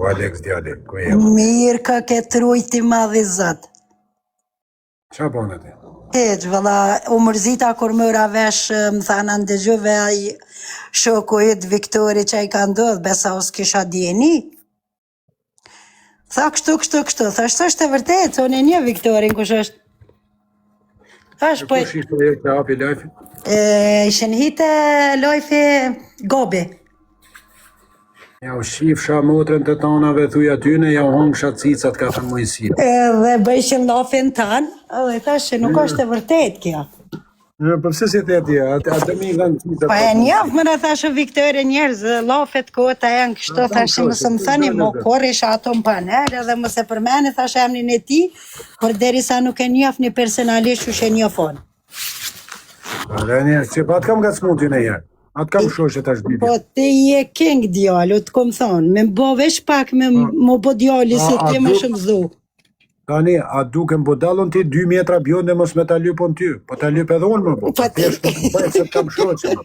O Alex djali, ku e? Mirë ka ke trujti madhi zot. Qa bon atë? Heq, valla, u mërzita kur mëra vesh, më thana ndëgjuve ai shoku i Viktori që i ka ndodh, besa us kisha djeni. Tha kështu, thashtë është e vërtet, unë e një Viktorin kush është. Thash, po... Kush ishte e të api lajfi? Ishen hite lojfi Gobi. Ja u shifsha motrën të tanave, thuj atyne, ja u hongsha cicat ka thënë mojësia. Edhe bëjshin lafin tanë, edhe thashe nuk është e vërtet kjo. Po pse si the ti, atë mi dhënë cicat. Po e njëfë më në thashë Viktori njerëz, lafet kota e në kështu, thashe mësë më thani, mo kur isha ato në panel, edhe mëse përmeni, thashe emnin e ti, por derisa nuk e njëfë një personalisht që shë njëfon. Dhe njerë, që pat kam nga smutin e jerë. Atë kam shoshe tash bibja. Po ti je king djallu, të kom thonë, me bo vesh pak me mo bo djalli si ti më shumë dhu. Tani, a duke më bodallon ti 2 metra bjonde mos me ta lypon ty, po ta lyp edhe unë më bo. Po ti. Bëjtë se të kam shoshe më.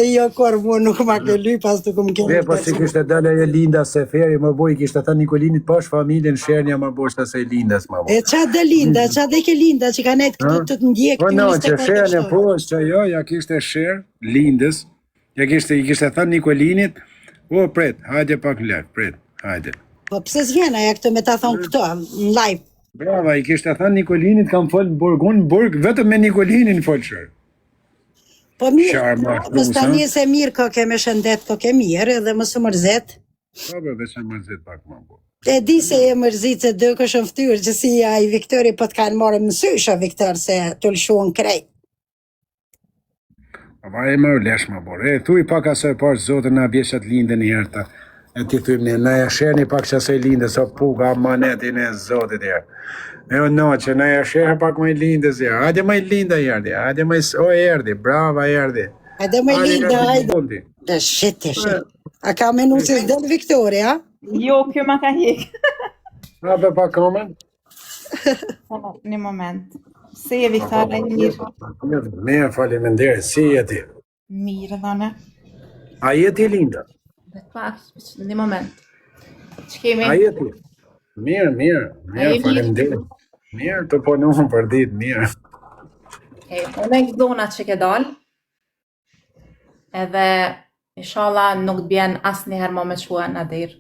Jo, kur mu nuk ma ke lyp, as të kom kemi. Po si kishte dalë e Linda se feri, më boj, kishte thënë Nikolinit pash familjen Shernja më boshta se Lindas më boj. E qa dhe Linda, qa dhe ke Linda që ka net këtu të të ndjek Po no, që Shernja poshtë, që jo, ja kishte Sher, Lindës, i kishte thënë Nikolinit, o pret, hajde pak lart, pret, hajde. Po pse s'vjen aja këtë me ta thonë këto, në live? Brava, i kishte thënë Nikolinit kam folë burg, vetëm me Nikolinin folë Sher. Po mirë, mës ta një se mirë ka ke me shëndet, ka ke mirë, edhe mësë mërzet. Po be, veç e mërzet pak më bo. E di se e mërzit se dë këshën ftyrë, që si a i Viktori po të kanë marë mësysha Viktor se të lëshuan krejt. Pa e më lesh më bo. E thuj pak asoj pash zotën na bjeshat linde një herta. E ti thuj më na e sherni pak që asoj linde, so puga manetin e zotit e. E o no, që na e sherni pak më i lindës e. Hajde më i linda erdi, hajde më i erdi, brava erdi. Hajde më i linda, hajde. Dhe shite. A ka menu që s'del Viktori, a? Jo, kjo ma ka hek. A be pa komen? Një moment. Se je Viktor, e mirë? Mirë, faleminderit, si je ti? Mirë, dhane. A je ti linda? Dhe të pak, një moment. Që kemi? A je ti? Mirë, faleminderit. Mirë, të punuam për ditë, mirë. Unë e këdona që ke dalë, edhe inshallah nuk të bjen asë njëherë më me qua në dirë.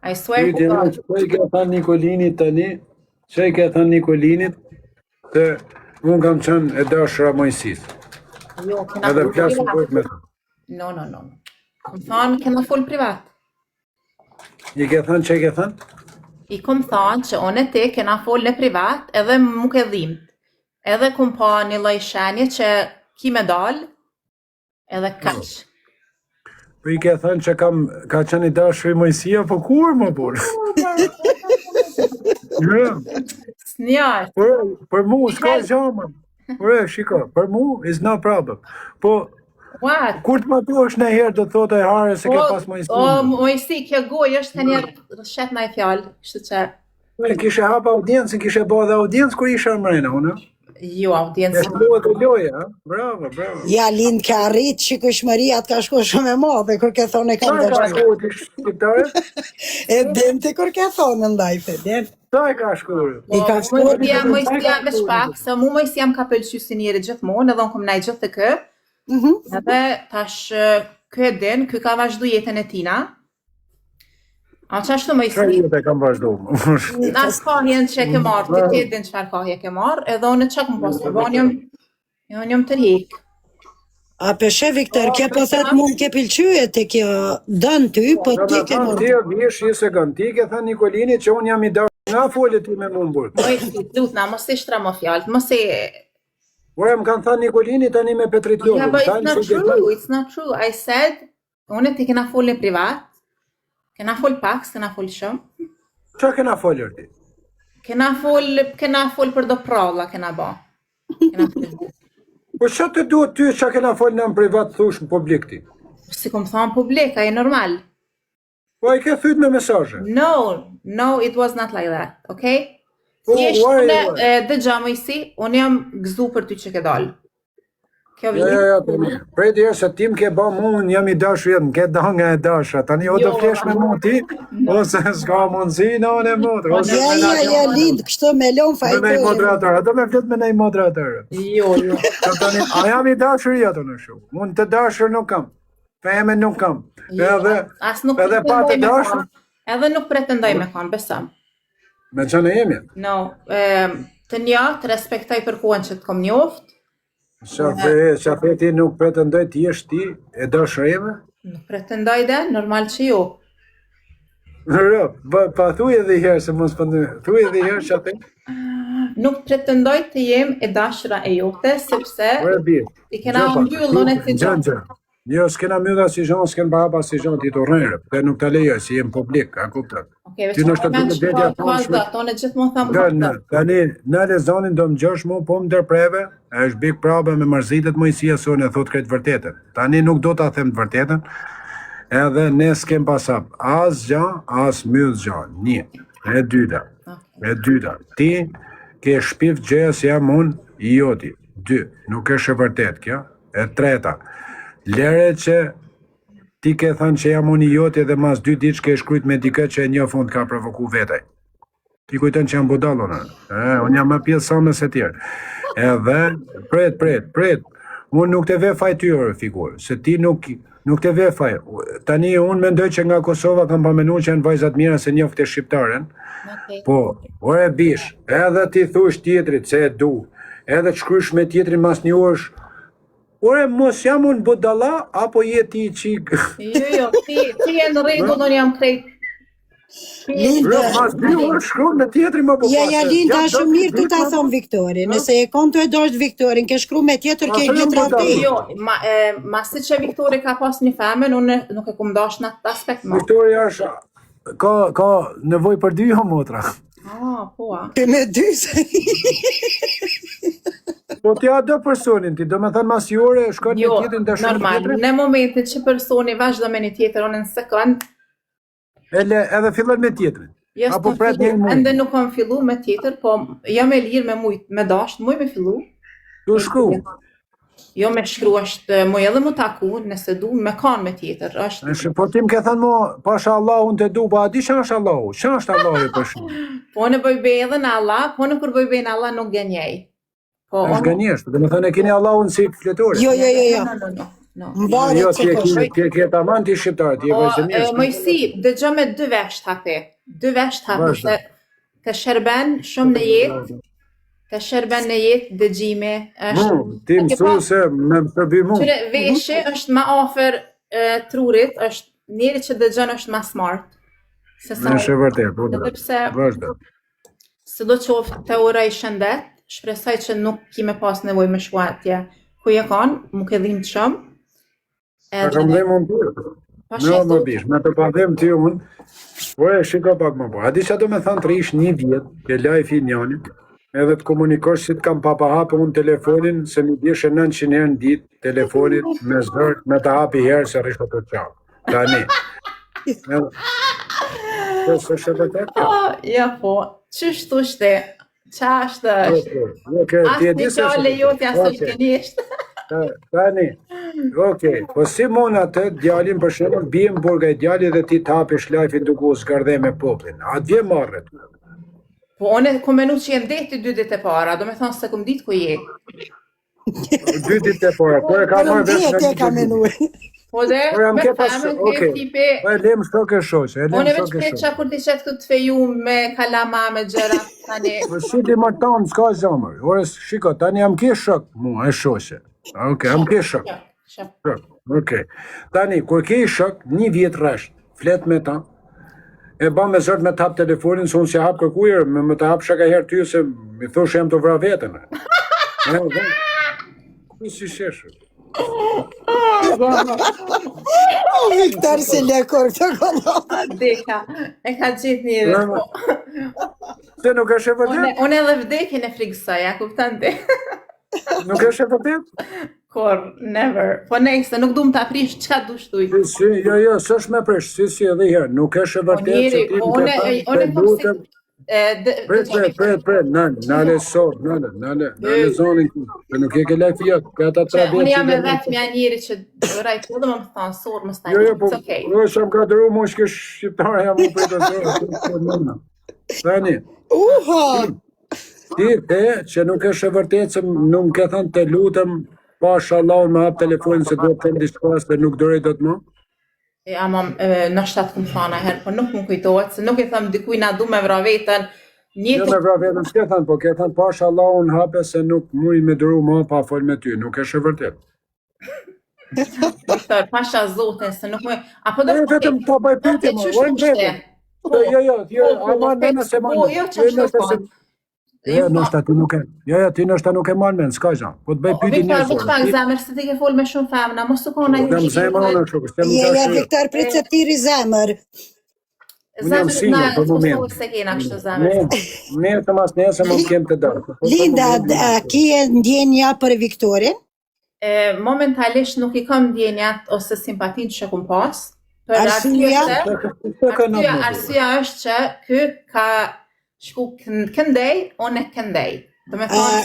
I swear ku dalë. Që i ke thënë Nikolinit tani, që i ke thënë Nikolinit, të unë kam qënë e dashra mojësis. Jo, kena edhe full plasë privat. me No. Kom thonë, kena full privat. I ke thënë që i ke thënë? I kom thonë që unë e ti kena full në privat edhe mu ke dhimt. Edhe kom pa një loj shenje që ki me dalë, edhe kaq. Po i ke thënë që ka qenë i dashur i mojësia, po kur më burë? Snjarë. Për mu, s'ka gjama. Shiko, për mu, is no problem. Po, What? kur të matuash në herë do të thotë e hare se ke pas mojësi. O, mojësi, kjo goj është të njerë shet në e fjallë, kështu që... Kishe hapa audiencën, kishe bo dhe audiencë kur isha mrena, unë? Jo, audiencë. E shluat e loja, bravo. Ja, lind ka arrit që këshmëria të ka shko shumë e madhe, kur ke thonë e kam Sa e ka dështu. shkuar ti shqiptare? E dem të kur ke thonë në ndajfe, dem. Sa e ka shkuar? I ka shkuar. Mojësia me shpak, se mu mojësia më ka pëlqy si njeri gjithmonë, edhe unë kom naj gjithë të kë. Edhe tash kë e din, kë ka vazhdu jetën e tina. A që ashtu mojësi? Qa jetë e kam vazhdu? Në asë kahjen që e ke marrë, ti din qëfar kahje ke marrë, edhe unë që këmë pasur, unë jom tërhik. A peshe, Viktor, ke po thët mund ke pilqyje të kjo dënë ty, po ti ke mund. Ti e vish një sekund, ti ke thënë Nikolinit që unë jam i darë, nga folje ti me mund burë. Mojësi, lutna, mos e shtra më fjallët, mos e... Ure, më kanë thënë Nikolinit tani me Petrit Lodhën. Yeah, but it's not true. I said, unë ti kena folë në privat, kena folë pak, s'kena folë shumë. Qa kena folër ti? Kena folë për do pralla, kena ba. Po që të duhet ty që kena folë në privat thush në publik ti? Si kom thonë publik, a e normal. Po e ke thyt me mesazhe? No, it was not like that, okay? Thjesht, dëgja mojësi, unë jam gëzu për ty që ke dalë. Kjo Jo, prej të se tim ke ba mu, unë jam I dashur jetën, ke danga e dasha. Tani o do flesh me mu ti, ose s'ka mundësi në unë e motër. Ja, lind, kështu me lon Me nej fajtoj. moderator, do me flet me nej moderator. Jo. Tani, a jam I dashur jetën në shumë. Unë të dashur nuk kam. Feme nuk kam. As nuk edhe pa të pretendoj me dashur. kon. Edhe nuk pretendoj me kon, besëm. Me që në jemi. No, të një, të respektoj për kohën që të kom njoft. Shafeti nuk pretendoj ti jesh ti e dashur jeme? Nuk pretendoj dhe, normal që jo. Pa thuj edhe herë se mos pëndu. Thuj edhe herë Shafeti. Nuk pretendoj të jem e dashura e jote, sepse I kena mbyllën e të gjatë. Jo, s'kena mbylla si gjon, s'ken baba si gjon, ti të rrërë, për nuk të lejo, si jem publik, a kuptat. Ti në shtë të bedja tonë. Tonë gjithmonë thamë vërta. Tani, në lezonin do më gjosh mu, po më dërpreve, është big problem me mërzitet mojësia së në thot kretë vërtetën. Tani nuk do të them të vërtetën, edhe ne s'kem pasap as gjan, as myllë gjan. Një, e dyta. Ti ke shpif gjëja si jam unë I joti. 2, nuk është e vërtet kjo. E treta, lere që ti ke thënë që jam unë I joti edhe mas 2 ditë ke shkrujt me dikë që e një fund ka provoku vetaj. Ti kujtën që jam budallona. Unë jam më pjesë sa me se tjerë. Edhe, pret. Unë nuk të ve faj tyre figurë, se ti nuk të ve faj. Tani unë mendoj që nga Kosova kam pamenu që janë vajzat mira se njofte shqiptaren. Po, ore bish, edhe ti thush tjetrit se e du, edhe të shkrysh me tjetrin mas një orësh, ore mos jam unë budalla, apo je ti qik? Jo, ti e në rregull, unë jam krejt. Mas 2 orë shkru me tjetrin më po Ja, Linda, shumë mirë ti ta thonë Viktori. Nëse e kon të e dosht Viktorin, ke shkru me tjetër, ke gjithra ti. Jo, masi që Viktori ka pas një femen, unë nuk e kum dash në atë aspekt më. Viktori është, ka nevoj për 2 motra. Po. Ke me 2 se. Po t'ja do personin ti, do me thënë mas jore, shkot me tjetrin të shumë normal, tjetrin? në momentin që personi vazhdo me një tjetër, unë në sekund, Edhe fillen me tjetrin? Apo pret një mujt? Ende nuk kam fillu me tjetër, po jam e lirë me mujt, me dasht, muj me fillu. Tu shkru? Jo me shkru është, muj edhe mu taku, nëse du, me kanë me tjetër, është... Po ti më ke thënë mo, pasha Allah unë të du, pa a di që është Allahu? Që është Allahu për shumë? Po në bëjbe edhe në Allah, po në kur bëjbe në Allah nuk gënjej. është gënjesht, dhe me thënë e kini Allahun si fletore. Jo. No. Jo, ti ke taman ti shqiptar, ti e vazhdimisht. Mojsi, dëgjo me 2 vesht hapi. 2 vesht hapi, se të shërben shumë në jetë, të shërben në jetë dëgjime. Ti mësu se me më përbi mu. Qyre veshë është ma ofër trurit, është njeri që dëgjon është ma smart. Është e vërtet, po Edhe pse, vazhdo. se do qoftë të uraj shëndet, shpresoj që nuk kime pas nevoj me shku atje. Ku je kanë, mu ke dhimë të shumë. Pa kam dhe mund tërë. Në më bish, me të pa dhem të unë, po e shiko pak më po. A di që do me thanë të rish 1 vjet, ke live I njanit, edhe të komunikosh si të kam papa hapë unë telefonin, se mi dishe 900 herë në ditë, telefonit me zërë, me të hapi herë se rishë të qapë. Tani. Po, së shëtë të kjo? Ja po, qështu shte, qa është është? Asë një qale jote, asë është gënisht. Tani, okej, po si mon atë djalin për shembull biem burga I djali dhe ti t'hapish live-in duke u zgardhe me poplin. A t'vje marrët? Po, unë kom menu që jem deti 2 ditë e para, do me thonë se kom ditë ku je. 2 ditë e para, po e ka marrë vesh ka menu. Po dhe, me themen, ke tipe... Po e lem shto ke shoqe, Unë e veç këtë që kur t'i qëtë këtë të feju me kalama, me gjëra, tani... Po si ti më tanë, s'ka zamër. Ore, shiko, tani jam ke shok mua, e shoqe. Okej, jam ke shok. Okej. Tani, kur ke shok, 1 vjet rresht, flet me ta, e ba me zërt me të hap telefonin, se unë si hap kërkujer, me të hap shaka herë ty, se mi thosh jam të vra vetën. Ku si sheshë? Viktor se lekor të kollon. Deka, e ka gjithë njëre. Se nuk është e vërtet? Unë edhe vdekin e frikësoj, a kuptan ti? Nuk është e vërtet? Kur, never. Po nejse, nuk du më të aprish, qka du shtuj? Jo, s'është me prish, si edhe herë, nuk është e vërtet që ti më ke thënë, Pret, nale sot, nale zonin ku. Se nuk e ke lek fjot, ka ata 3 vjet. Unë jam e vetmja njeri që rajt edhe më thonë sorë më staj. Po, It's okay. sham ka dëru mu shke shqiptare jam u për të zorë. Tani, ti te që nuk është e vërtet se nuk ke thënë të lutem, pasha Allahun me hap telefonin se do të them diçka se nuk durej dot më. Ama në shtatë këmë thana herë, po nuk më kujtohet, se nuk e thëmë dikuj na du me vra vetën. Jo me vra vetën, s'ke thënë, po ke thënë pasha Allahun hape se nuk muj me dëru më pa fol me ty, nuk është e vërtet. Viktor, pasha zotin, se nuk më... Apo do vetëm ta bëj pyetje më, vojnë vetëm. Jo, ama nëna se më. Jo, nështë ti nuk e. Jo, ti nështë nuk e marrë men, s'ka gjë. Po të bëj pyetje Viktor, njerëz. Viktor, zemër, se ti ke fol me shumë femna, mos u kona ju Jam zemër unë kështu, s'kem Ja, Viktor, prit se tiri zemër. Unë single për moment. Se kena kështu zemër. Ne të mas nesër mund kem të dorë. Linda, ki e ndjenja për Viktorin? Momentalisht nuk i kam ndjenjat ose simpatin që kum pas. Arsyeja është që ky ka shku këndej, unë e këndej. Do me thonë...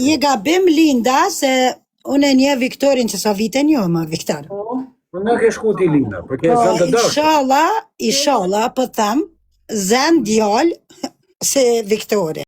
Je gabim Linda se unë e një Viktorin që sa vite një më, Viktor. Unë ke shku ti Linda, për ke zënë të dorë. Inshallah, po tham, zën djallë se Viktori.